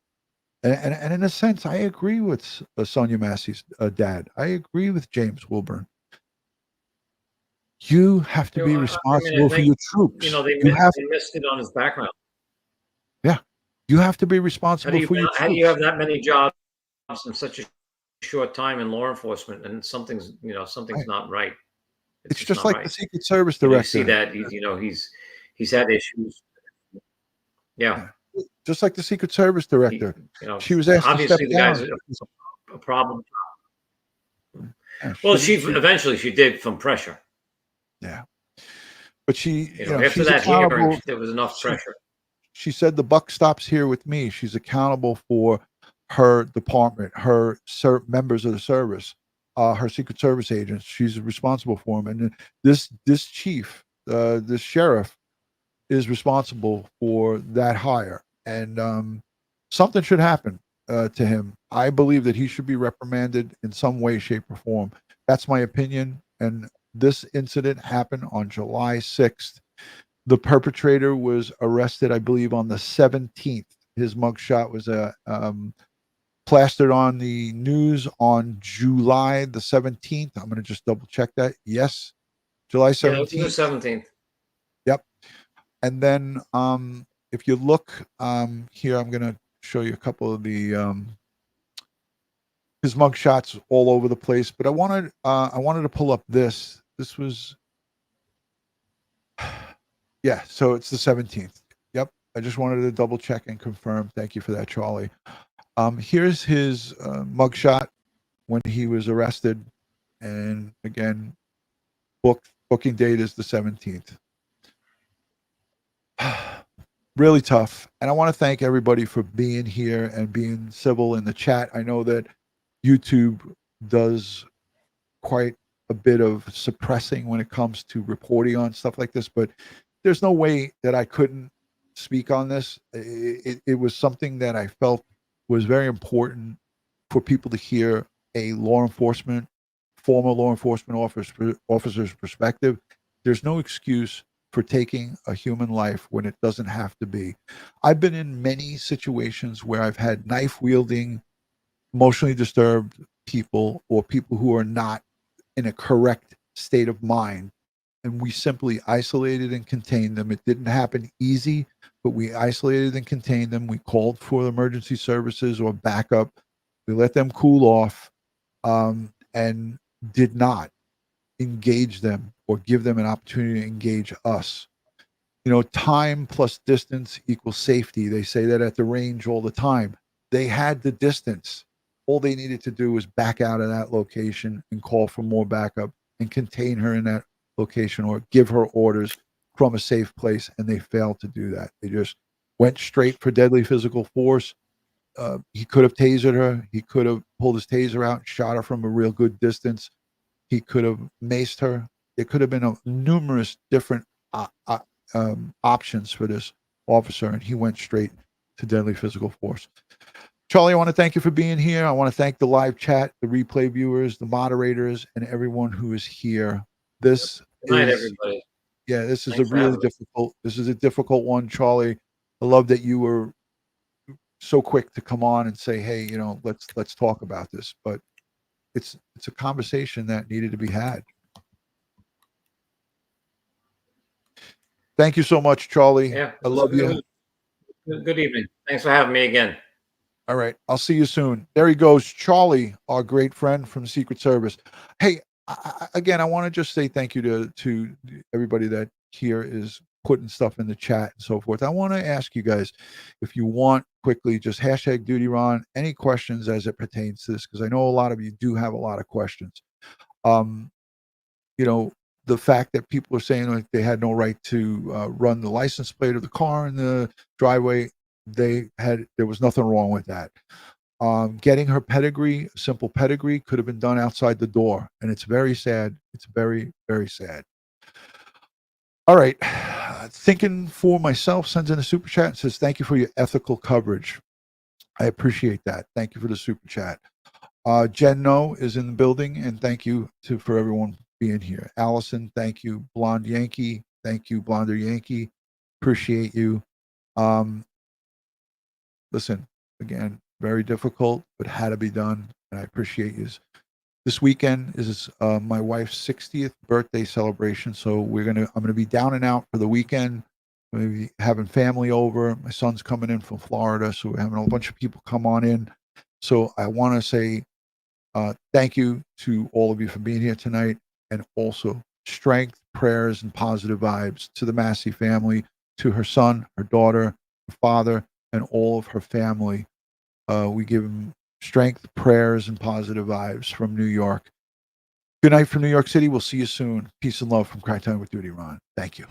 And in a sense, I agree with Sonia Massey's dad. I agree with James Wilburn. You have to be responsible for your troops. They missed it on his background. Yeah, you have to be responsible for your troops. How do you have that many jobs in such a short time in law enforcement, and something's not right? It's just like the Secret Service director. You see that he's had issues. Yeah. Just like the Secret Service director. She was asked to step down. Obviously, the guy's a problem. Yeah, well, eventually she did from pressure. Yeah. But after that hearing, there was enough pressure. She said the buck stops here with me. She's accountable for her department, her members of the service, her Secret Service agents. She's responsible for them. And this chief, this sheriff, is responsible for that hire. And something should happen to him. I believe that he should be reprimanded in some way, shape, or form. That's my opinion. And this incident happened on July 6th. The perpetrator was arrested, I believe, on the 17th. His mugshot was plastered on the news on July the 17th. I'm going to just double check that. Yes, July 17th. Yeah, 17th. Yep. And then if you look here, I'm going to show you a couple of the his mugshots all over the place. But I wanted to pull up this. This was, yeah. So it's the 17th. Yep. I just wanted to double check and confirm. Thank you for that, Charlie. Here's his mugshot when he was arrested, and again, booking date is the 17th. Really tough. And I want to thank everybody for being here and being civil in the chat. I know that YouTube does quite a bit of suppressing when it comes to reporting on stuff like this, but there's no way that I couldn't speak on this. It was something that I felt was very important for people to hear a former law enforcement officer's perspective. There's no excuse for taking a human life when it doesn't have to be. I've been in many situations where I've had knife-wielding, emotionally disturbed people or people who are not in a correct state of mind, and we simply isolated and contained them. It didn't happen easy, but we isolated and contained them. We called for emergency services or backup. We let them cool off and did not engage them or give them an opportunity to engage us. Time plus distance equals safety. They say that at the range all the time. They had the distance. All they needed to do was back out of that location and call for more backup and contain her in that location or give her orders from a safe place, and they failed to do that. They just went straight for deadly physical force. He could have tasered her. He could have pulled his taser out and shot her from a real good distance. He could have maced her. There could have been numerous different options for this officer, and he went straight to deadly physical force. Charlie, I want to thank you for being here. I want to thank the live chat, the replay viewers, the moderators, and everyone who is here. This Good night, is, everybody. yeah, this is Thanks a for really having us. this is a difficult one, Charlie. I love that you were so quick to come on and say, hey, let's talk about this. But it's a conversation that needed to be had. Thank you so much, Charlie. Yeah. I love you. Good evening. Thanks for having me again. All right. I'll see you soon. There he goes, Charlie, our great friend from the Secret Service. Hey, again, I want to just say thank you to everybody that here is putting stuff in the chat and so forth. I want to ask you guys, if you want, quickly, just hashtag DutyRon, any questions as it pertains to this, because I know a lot of you do have a lot of questions. The fact that people are saying like they had no right to run the license plate of the car in the driveway, there was nothing wrong with that. Getting her pedigree, simple pedigree, could have been done outside the door, and it's very sad. It's very, very sad. All right. Thinking for myself sends in a super chat and says, thank you for your ethical coverage. I appreciate that. Thank you for the super chat. Jen No is in the building, and thank you for everyone being here. Allison, thank you. Blonde Yankee, thank you. Blonder Yankee, appreciate you. Listen, again, very difficult, but had to be done, and I appreciate you. This weekend is my wife's 60th birthday celebration, so I'm gonna be down and out for the weekend. I'm gonna be having family over. My son's coming in from Florida, so we're having a bunch of people come on in. So I want to say thank you to all of you for being here tonight, and also strength, prayers, and positive vibes to the Massey family, to her son, her daughter, her father, and all of her family. We give them strength, prayers, and positive vibes from New York. Good night from New York City. We'll see you soon. Peace and love from Cry Time with DutyRon. Thank you.